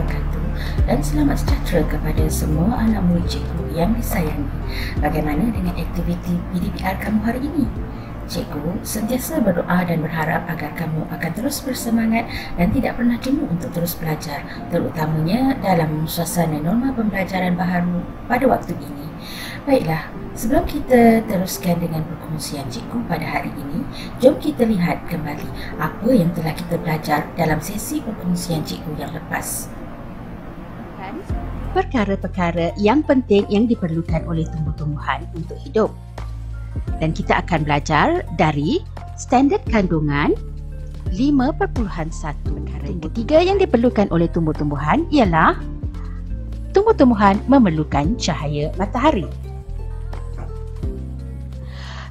wabarakatuh dan selamat sejahtera kepada semua anak murid cikgu yang disayangi. Bagaimana dengan aktiviti PDPR kamu hari ini? Cikgu sentiasa berdoa dan berharap agar kamu akan terus bersemangat dan tidak pernah jenuh untuk terus belajar, terutamanya dalam suasana norma pembelajaran baharu pada waktu ini. Baiklah, sebelum kita teruskan dengan perkongsian cikgu pada hari ini, jom kita lihat kembali apa yang telah kita belajar dalam sesi perkongsian cikgu yang lepas. Perkara-perkara yang penting yang diperlukan oleh tumbuh-tumbuhan untuk hidup. Dan kita akan belajar dari standard kandungan 5.1. Perkara yang ketiga yang diperlukan oleh tumbuh-tumbuhan ialah tumbuh-tumbuhan memerlukan cahaya matahari.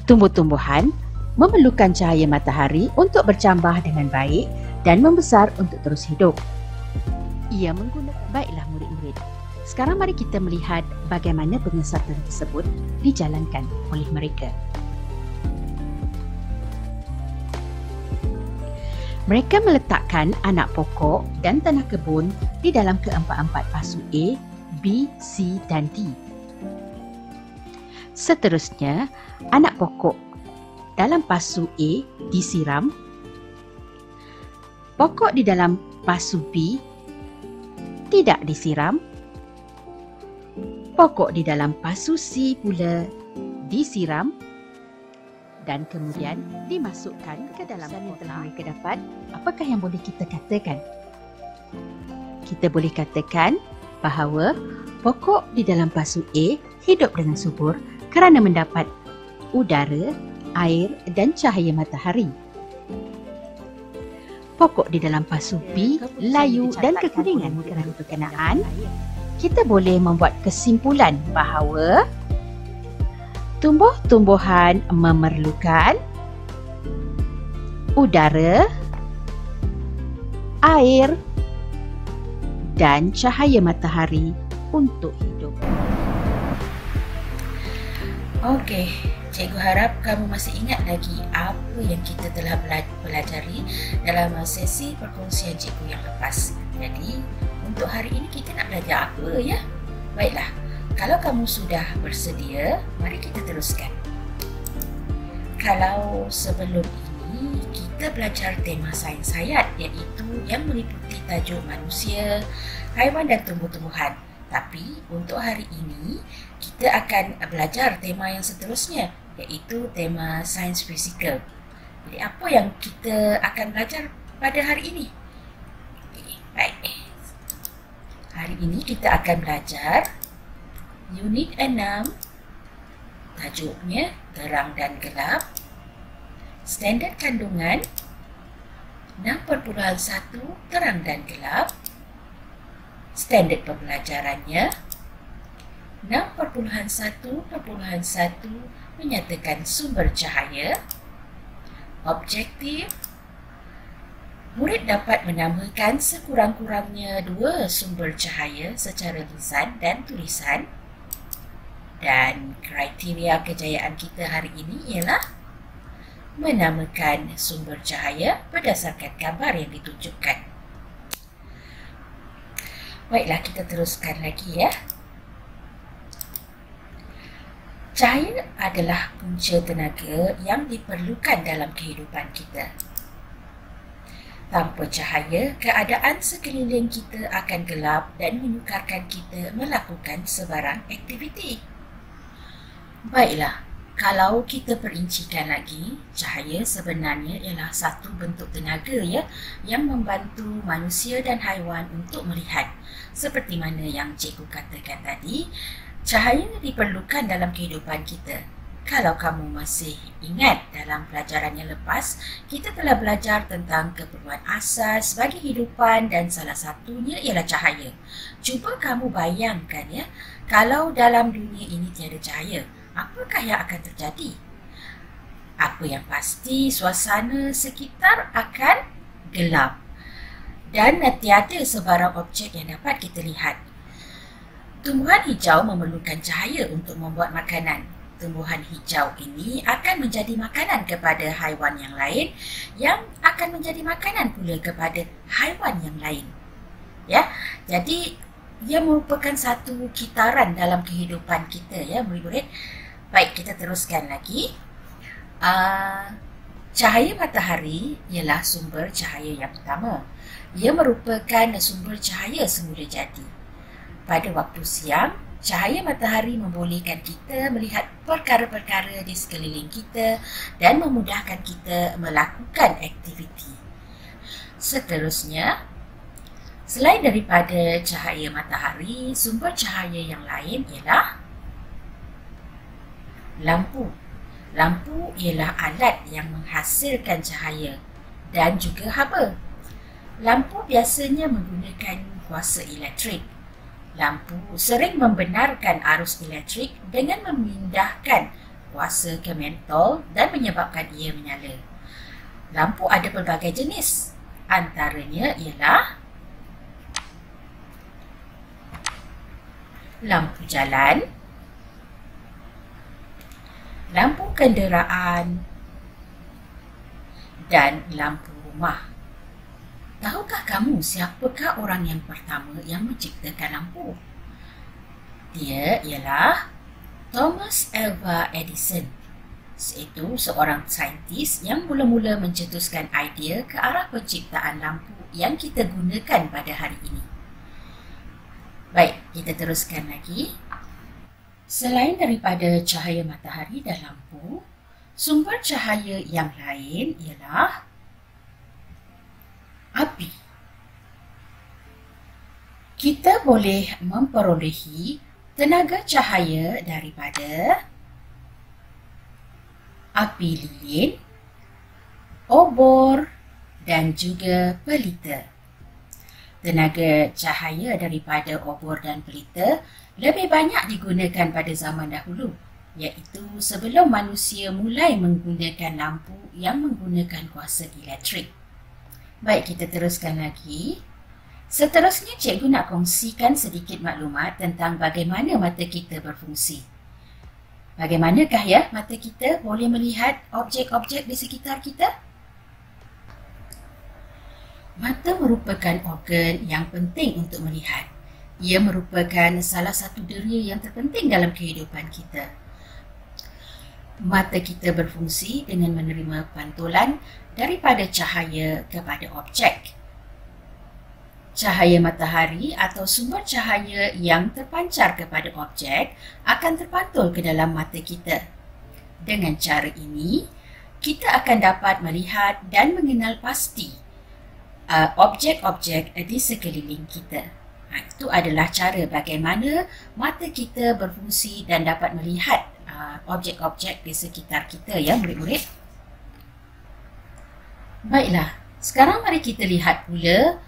Tumbuh-tumbuhan memerlukan cahaya matahari untuk bercambah dengan baik dan membesar untuk terus hidup. Ia menggunakan... Baiklah murid-murid, sekarang mari kita melihat bagaimana penyiasatan tersebut dijalankan oleh mereka. Mereka meletakkan anak pokok dan tanah kebun di dalam keempat-empat pasu A, B, C dan D. Seterusnya, anak pokok dalam pasu A disiram, pokok di dalam pasu B tidak disiram, pokok di dalam pasu C pula disiram dan kemudian dimasukkan ke dalam pot yang telah mereka dapat. Apakah yang boleh kita katakan? Kita boleh katakan bahawa pokok di dalam pasu A hidup dengan subur kerana mendapat udara, air dan cahaya matahari. Pokok di dalam pasu B layu dan kekuningan kerana berkenaan. Kita boleh membuat kesimpulan bahawa tumbuh-tumbuhan memerlukan udara, air dan cahaya matahari untuk hidup. Okey, cikgu harap kamu masih ingat lagi apa yang kita telah pelajari dalam sesi perkongsian cikgu yang lepas. Jadi, untuk hari ini kita nak belajar apa ya? Baiklah, kalau kamu sudah bersedia, mari kita teruskan. Kalau sebelum ini kita belajar tema sains hayat, iaitu yang meliputi tajuk manusia, haiwan dan tumbuh-tumbuhan. Tapi untuk hari ini kita akan belajar tema yang seterusnya, iaitu tema sains fizikal. Jadi apa yang kita akan belajar pada hari ini? Baik. Hari ini kita akan belajar unit 6, tajuknya terang dan gelap, standard kandungan 6.1 terang dan gelap, standard pembelajarannya 6.1.1 menyatakan sumber cahaya, objektif. Murid dapat menamakan sekurang-kurangnya 2 sumber cahaya secara lisan dan tulisan. Dan kriteria kejayaan kita hari ini ialah menamakan sumber cahaya berdasarkan gambar yang ditunjukkan. Baiklah, kita teruskan lagi ya. Cahaya adalah punca tenaga yang diperlukan dalam kehidupan kita. Tanpa cahaya, keadaan sekeliling kita akan gelap dan menyukarkan kita melakukan sebarang aktiviti. Baiklah, kalau kita perincikan lagi, cahaya sebenarnya ialah satu bentuk tenaga ya, yang membantu manusia dan haiwan untuk melihat. Seperti mana yang cikgu katakan tadi, cahaya diperlukan dalam kehidupan kita. Kalau kamu masih ingat dalam pelajaran yang lepas, kita telah belajar tentang keperluan asas bagi kehidupan dan salah satunya ialah cahaya. Cuba kamu bayangkan ya, kalau dalam dunia ini tiada cahaya, apakah yang akan terjadi? Apa yang pasti, suasana sekitar akan gelap dan tiada sebarang objek yang dapat kita lihat. Tumbuhan hijau memerlukan cahaya untuk membuat makanan. Tumbuhan hijau ini akan menjadi makanan kepada haiwan yang lain, yang akan menjadi makanan pula kepada haiwan yang lain. Ya, jadi ia merupakan satu kitaran dalam kehidupan kita, ya murid-murid. Baik, kita teruskan lagi. Cahaya matahari ialah sumber cahaya yang pertama. Ia merupakan sumber cahaya semula jadi. Pada waktu siang, cahaya matahari membolehkan kita melihat perkara-perkara di sekeliling kita dan memudahkan kita melakukan aktiviti. Seterusnya, selain daripada cahaya matahari, sumber cahaya yang lain ialah lampu. Lampu ialah alat yang menghasilkan cahaya dan juga haba. Lampu biasanya menggunakan kuasa elektrik. Lampu sering membenarkan arus elektrik dengan memindahkan kuasa ke mentol dan menyebabkan ia menyala. Lampu ada pelbagai jenis. Antaranya ialah lampu jalan, lampu kenderaan, dan lampu rumah. Tahukah kamu siapakah orang yang pertama yang menciptakan lampu? Dia ialah Thomas Alva Edison, iaitu seorang saintis yang mula-mula mencetuskan idea ke arah penciptaan lampu yang kita gunakan pada hari ini. Baik, kita teruskan lagi. Selain daripada cahaya matahari dan lampu, sumber cahaya yang lain ialah api. Kita boleh memperolehi tenaga cahaya daripada api lilin, obor dan juga pelita. Tenaga cahaya daripada obor dan pelita lebih banyak digunakan pada zaman dahulu, iaitu sebelum manusia mulai menggunakan lampu yang menggunakan kuasa elektrik. Baik, kita teruskan lagi. Seterusnya, cikgu nak kongsikan sedikit maklumat tentang bagaimana mata kita berfungsi. Bagaimanakah ya mata kita boleh melihat objek-objek di sekitar kita? Mata merupakan organ yang penting untuk melihat. Ia merupakan salah satu deria yang terpenting dalam kehidupan kita. Mata kita berfungsi dengan menerima pantulan daripada cahaya kepada objek. Cahaya matahari atau sumber cahaya yang terpancar kepada objek akan terpantul ke dalam mata kita. Dengan cara ini, kita akan dapat melihat dan mengenal pasti objek-objek di sekeliling kita. Itu adalah cara bagaimana mata kita berfungsi dan dapat melihat objek-objek di sekitar kita, ya murid-murid. Baiklah, sekarang mari kita lihat pula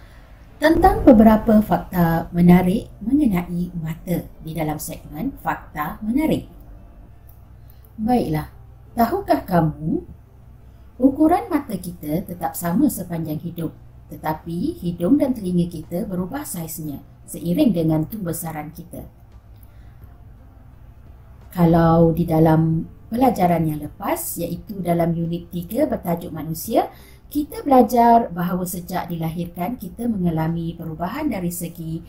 tentang beberapa fakta menarik mengenai mata di dalam segmen Fakta Menarik. Baiklah, tahukah kamu ukuran mata kita tetap sama sepanjang hidup? Tetapi hidung dan telinga kita berubah saiznya seiring dengan besaran kita. Kalau di dalam pelajaran yang lepas, iaitu dalam unit 3 bertajuk manusia, kita belajar bahawa sejak dilahirkan kita mengalami perubahan dari segi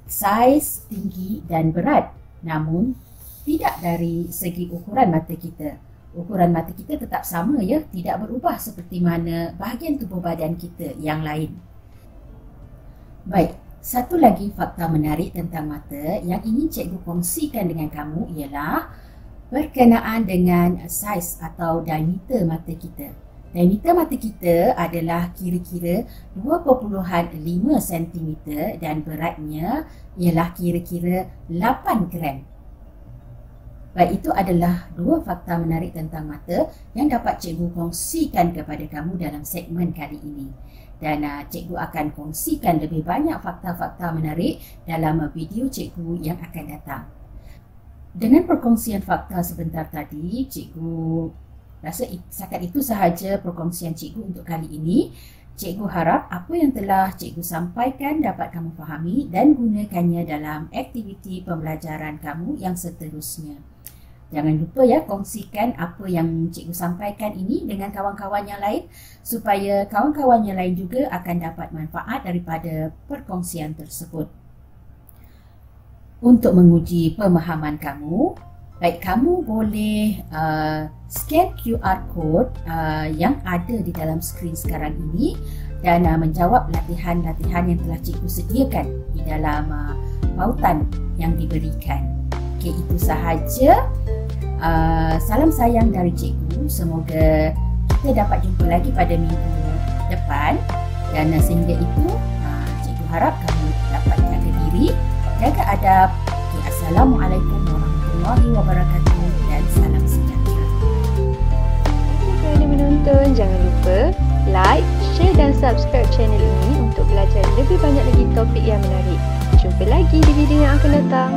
saiz, tinggi dan berat. Namun tidak dari segi ukuran mata kita. Ukuran mata kita tetap sama, ya, tidak berubah seperti mana bahagian tubuh badan kita yang lain. Baik, satu lagi fakta menarik tentang mata yang ingin cikgu kongsikan dengan kamu ialah berkenaan dengan saiz atau diameter mata kita. Diameter mata kita adalah kira-kira 2.5 cm dan beratnya ialah kira-kira 8 gram. Baik, itu adalah dua fakta menarik tentang mata yang dapat cikgu kongsikan kepada kamu dalam segmen kali ini. Dan cikgu akan kongsikan lebih banyak fakta-fakta menarik dalam video cikgu yang akan datang. Dengan perkongsian fakta sebentar tadi, cikgu rasa setakat itu sahaja perkongsian cikgu untuk kali ini. Cikgu harap apa yang telah cikgu sampaikan dapat kamu fahami dan gunakannya dalam aktiviti pembelajaran kamu yang seterusnya. Jangan lupa ya, kongsikan apa yang cikgu sampaikan ini dengan kawan-kawan yang lain supaya kawan-kawan yang lain juga akan dapat manfaat daripada perkongsian tersebut. Untuk menguji pemahaman kamu, baik kamu boleh scan QR code yang ada di dalam skrin sekarang ini dan menjawab latihan-latihan yang telah cikgu sediakan di dalam pautan yang diberikan. Okey, itu sahaja. Salam sayang dari cikgu. Semoga kita dapat jumpa lagi pada minggu depan. Dan sehingga itu, cikgu harap kamu dapat jaga diri, jaga adab. Okay, Assalamualaikum warahmatullahi wabarakatuh dan salam sejahtera. Kerana menonton, jangan lupa like, share dan subscribe channel ini untuk belajar lebih banyak lagi topik yang menarik. Jumpa lagi di video yang akan datang.